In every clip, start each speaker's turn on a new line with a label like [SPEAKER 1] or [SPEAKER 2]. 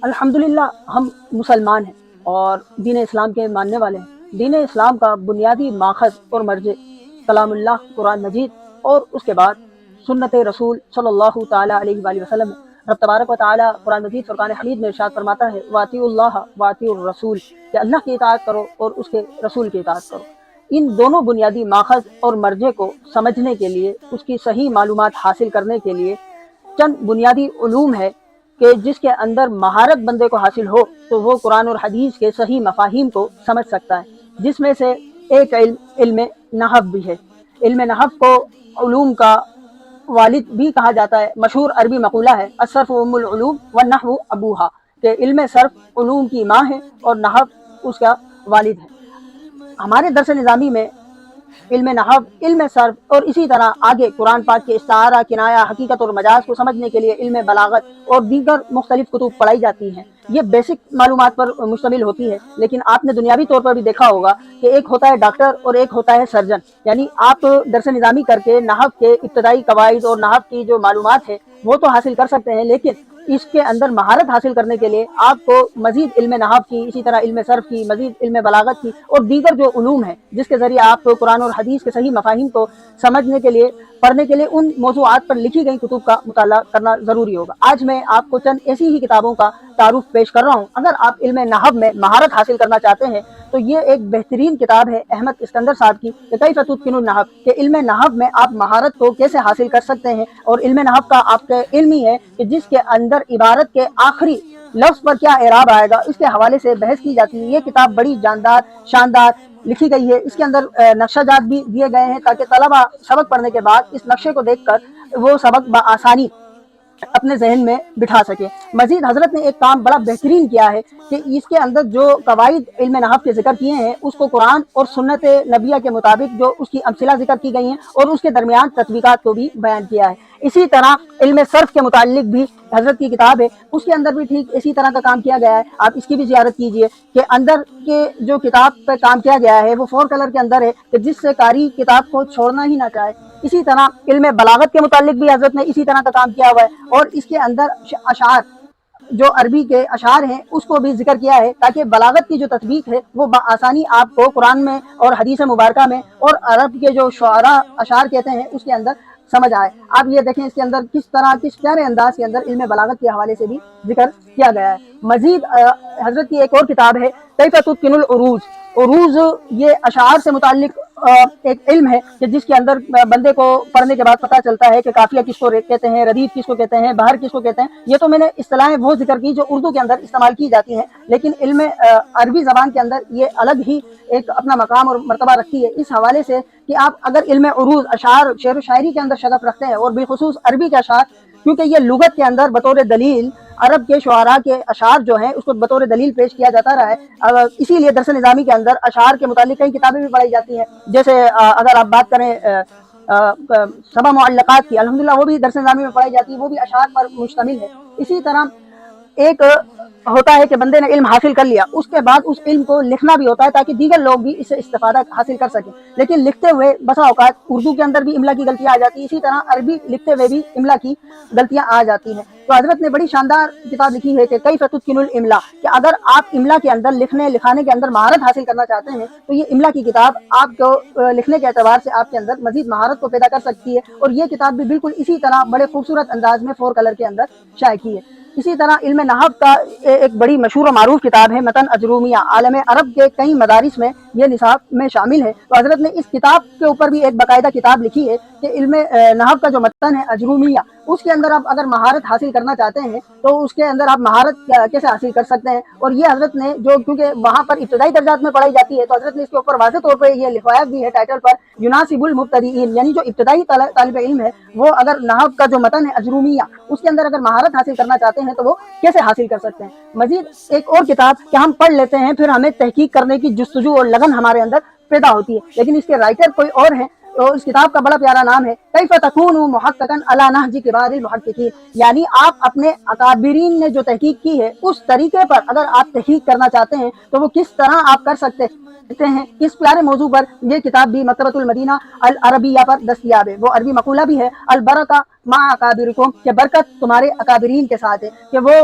[SPEAKER 1] الحمدللہ ہم مسلمان ہیں اور دین اسلام کے ماننے والے ہیں۔ دین اسلام کا بنیادی ماخذ اور مرجع کلام اللہ قرآن مجید اور اس کے بعد سنت رسول صلی اللہ تعالیٰ علیہ وآلہ وسلم ہے۔ رب تبارک و تعالیٰ قرآن مجید فرقان حمید میں ارشاد فرماتا ہے وَأَطِیعُوا اللَّهَ وَأَطِیعُوا الرَّسُولَ، کہ اللہ کی اطاعت کرو اور اس کے رسول کی اطاعت کرو۔ ان دونوں بنیادی ماخذ اور مرجع کو سمجھنے کے لیے، اس کی صحیح معلومات حاصل کرنے کے لیے چند بنیادی علوم ہے کہ جس کے اندر مہارت بندے کو حاصل ہو تو وہ قرآن اور حدیث کے صحیح مفاہیم کو سمجھ سکتا ہے، جس میں سے ایک علم نحو بھی ہے۔ علم نحو کو علوم کا والد بھی کہا جاتا ہے۔ مشہور عربی مقولہ ہے الصرف ام العلوم والنحو ابوہا، کہ علم صرف علوم کی ماں ہے اور نحو اس کا والد ہے۔ ہمارے درس نظامی میں علم نحو، علم صرف اور اسی طرح آگے قرآن پاک کے استعارہ، کنایہ، حقیقت اور مجاز کو سمجھنے کے لیے علم بلاغت اور دیگر مختلف کتب پڑھائی جاتی ہیں۔ یہ بیسک معلومات پر مشتمل ہوتی ہے، لیکن آپ نے دنیاوی طور پر بھی دیکھا ہوگا کہ ایک ہوتا ہے ڈاکٹر اور ایک ہوتا ہے سرجن۔ یعنی آپ درس نظامی کر کے نحو کے ابتدائی قواعد اور نحو کی جو معلومات ہے وہ تو حاصل کر سکتے ہیں، لیکن اس کے اندر مہارت حاصل کرنے کے لیے آپ کو مزید علم نحو کی، اسی طرح علم صرف کی، مزید علم بلاغت کی اور دیگر جو علوم ہیں جس کے ذریعے آپ کو قرآن اور حدیث کے صحیح مفاہیم کو سمجھنے کے لیے، پڑھنے کے لیے ان موضوعات پر لکھی گئی کتب کا مطالعہ کرنا ضروری ہوگا۔ آج میں آپ کو چند ایسی ہی کتابوں کا تعارف پیش کر رہا ہوں۔ اگر آپ علم نحو میں مہارت حاصل کرنا چاہتے ہیں تو یہ ایک بہترین کتاب ہے احمد اسکندر صاحب کی کیف تتقن النحو، کہ علم نحو میں آپ مہارت کو کیسے حاصل کر سکتے ہیں، اور علم نحو کا آپ کا علم ہی ہے کہ جس کے اندر عبارت کے آخری لفظ پر کیا اعراب آئے گا، اس کے حوالے سے بحث کی جاتی ہے۔ یہ کتاب بڑی جاندار، شاندار لکھی گئی ہے۔ اس کے اندر نقشہ جات بھی دیے گئے ہیں تاکہ طلبہ سبق پڑھنے کے بعد اس نقشے کو دیکھ کر وہ سبق بآسانی اپنے ذہن میں بٹھا سکے۔ مزید حضرت نے ایک کام بڑا بہترین کیا ہے کہ اس کے اندر جو قواعد علم نحو کے ذکر کیے ہیں اس کو قرآن اور سنت نبیہ کے مطابق جو اس کی امثلہ ذکر کی گئی ہیں اور اس کے درمیان تطبیقات کو بھی بیان کیا ہے۔ اسی طرح علم صرف کے متعلق بھی حضرت کی کتاب ہے، اس کے اندر بھی ٹھیک اسی طرح کا کام کیا گیا ہے۔ آپ اس کی بھی زیارت کیجئے کہ اندر کے جو کتاب پہ کام کیا گیا ہے وہ 4 کلر کے اندر ہے کہ جس سے قاری کتاب کو چھوڑنا ہی نہ چاہے۔ اسی طرح علم بلاغت کے متعلق بھی حضرت نے اسی طرح کا کام کیا ہوا ہے، اور اس کے اندر اشعار، جو عربی کے اشعار ہیں اس کو بھی ذکر کیا ہے تاکہ بلاغت کی جو تطبیق ہے وہ بآسانی آپ کو قرآن میں اور حدیث مبارکہ میں اور عرب کے جو شعراء اشعار کہتے ہیں اس کے اندر سمجھ آئے۔ آپ یہ دیکھیں اس کے اندر کس طرح، کس پیارے انداز کے اندر علم بلاغت کے حوالے سے بھی ذکر کیا گیا ہے۔ مزید حضرت کی ایک اور کتاب ہے کیف تتقن العروض۔ عروض یہ اشعار سے متعلق ایک علم ہے کہ جس کے اندر بندے کو پڑھنے کے بعد پتہ چلتا ہے کہ قافیہ کس کو کہتے ہیں، ردیف کس کو کہتے ہیں، بہر کس کو کہتے ہیں۔ یہ تو میں نے اصطلاحیں وہ ذکر کی جو اردو کے اندر استعمال کی جاتی ہیں، لیکن علم عربی زبان کے اندر یہ الگ ہی ایک اپنا مقام اور مرتبہ رکھتی ہے، اس حوالے سے کہ آپ اگر علم عروض، اشعار، شعر و شاعری کے اندر شغف رکھتے ہیں اور بالخصوص عربی کے اشعار، کیونکہ یہ لغت کے اندر بطور دلیل عرب کے شعراء کے اشعار جو ہیں اس کو بطور دلیل پیش کیا جاتا رہا ہے، اسی لیے درس نظامی کے اندر اشعار کے متعلق کئی کتابیں بھی پڑھائی جاتی ہیں۔ جیسے اگر آپ بات کریں سبع معلقات کی، الحمدللہ وہ بھی درس نظامی میں پڑھائی جاتی ہے، وہ بھی اشعار پر مشتمل ہے۔ اسی طرح ایک ہوتا ہے کہ بندے نے علم حاصل کر لیا، اس کے بعد اس علم کو لکھنا بھی ہوتا ہے تاکہ دیگر لوگ بھی اس سے استفادہ حاصل کر سکیں، لیکن لکھتے ہوئے بسا اوقات اردو کے اندر بھی املا کی غلطیاں آ جاتی ہیں، اسی طرح عربی لکھتے ہوئے بھی املا کی غلطیاں آ جاتی ہیں۔ تو حضرت نے بڑی شاندار کتاب لکھی ہے کہ کیف تتقن الاملا، کہ اگر آپ املا کے اندر لکھنے لکھانے کے اندر مہارت حاصل کرنا چاہتے ہیں تو یہ املا کی کتاب آپ کو لکھنے کے اعتبار سے آپ کے اندر مزید مہارت کو پیدا کر سکتی ہے، اور یہ کتاب بھی بالکل اسی طرح بڑے خوبصورت انداز میں 4 کلر کے اندر شائع کی ہے۔ اسی طرح علم نحو کا ایک بڑی مشہور و معروف کتاب ہے متن اجرومیہ، عالم عرب کے کئی مدارس میں یہ نصاب میں شامل ہے۔ تو حضرت نے اس کتاب کے اوپر بھی ایک باقاعدہ کتاب لکھی ہے کہ علم نحو کا جو متن ہے اجرومیہ، اس کے اندر آپ اگر مہارت حاصل کرنا چاہتے ہیں تو اس کے اندر آپ مہارت کیسے حاصل کر سکتے ہیں، اور یہ حضرت نے جو کیونکہ وہاں پر ابتدائی درجات میں پڑھائی جاتی ہے تو حضرت نے اس کے اوپر واضح طور پہ یہ لکھوایا بھی ہے ٹائٹل پر یناسب المبتدئین، یعنی جو ابتدائی طالب علم ہے وہ اگر نحو کا جو متن ہے اجرومیہ اس کے اندر اگر مہارت حاصل کرنا چاہتے ہیں تو وہ کیسے حاصل کر سکتے ہیں۔ مزید ایک اور کتاب کہ ہم پڑھ لیتے ہیں پھر ہمیں تحقیق کرنے کی جستجو اور لگن ہمارے اندر پیدا ہوتی ہے، لیکن اس کے رائٹر کوئی اور ہیں، تو اس کتاب کا بڑا پیارا نام ہے کیف تکون محققا علی نہج کبار المحققین، یعنی آپ اپنے اکابرین نے جو تحقیق کی ہے اس طریقے پر اگر آپ تحقیق کرنا چاہتے ہیں تو وہ کس طرح آپ کر سکتے ہیں۔ اس پیارے موضوع پر یہ کتاب بھی مکتبۃ المدینہ العربیہ پر دستیاب ہے۔ وہ عربی مقولہ بھی ہے البرکہ مع اکابرکم، کہ برکت تمہارے اکابرین کے ساتھ ہے، کہ وہ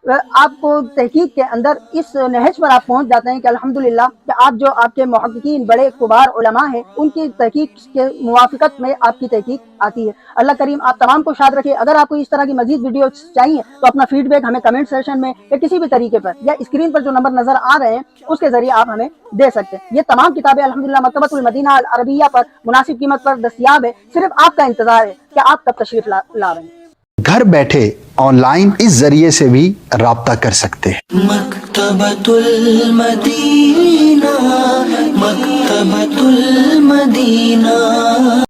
[SPEAKER 1] آپ کو تحقیق کے اندر اس نہج پر آپ پہنچ جاتے ہیں کہ الحمدللہ کہ آپ جو آپ کے محققین بڑے کبار علماء ہیں ان کی تحقیق کے موافقت میں آپ کی تحقیق آتی ہے۔ اللہ کریم آپ تمام کو شاد رکھے۔ اگر آپ کو اس طرح کی مزید ویڈیوز چاہیے تو اپنا فیڈ بیک ہمیں کمنٹ سیکشن میں یا کسی بھی طریقے پر یا اسکرین پر جو نمبر نظر آ رہے ہیں اس کے ذریعے آپ ہمیں دے سکتے ہیں۔ یہ تمام کتابیں الحمدللہ مکتبۃ المدینہ العربیہ پر مناسب قیمت پر دستیاب ہے، صرف آپ کا انتظار ہے کہ آپ کب تشریف لا رہے ہیں۔
[SPEAKER 2] گھر بیٹھے آن لائن اس ذریعے سے بھی رابطہ کر سکتے ہیں۔
[SPEAKER 3] مکتبۃ المدینہ، مکتبۃ المدینہ۔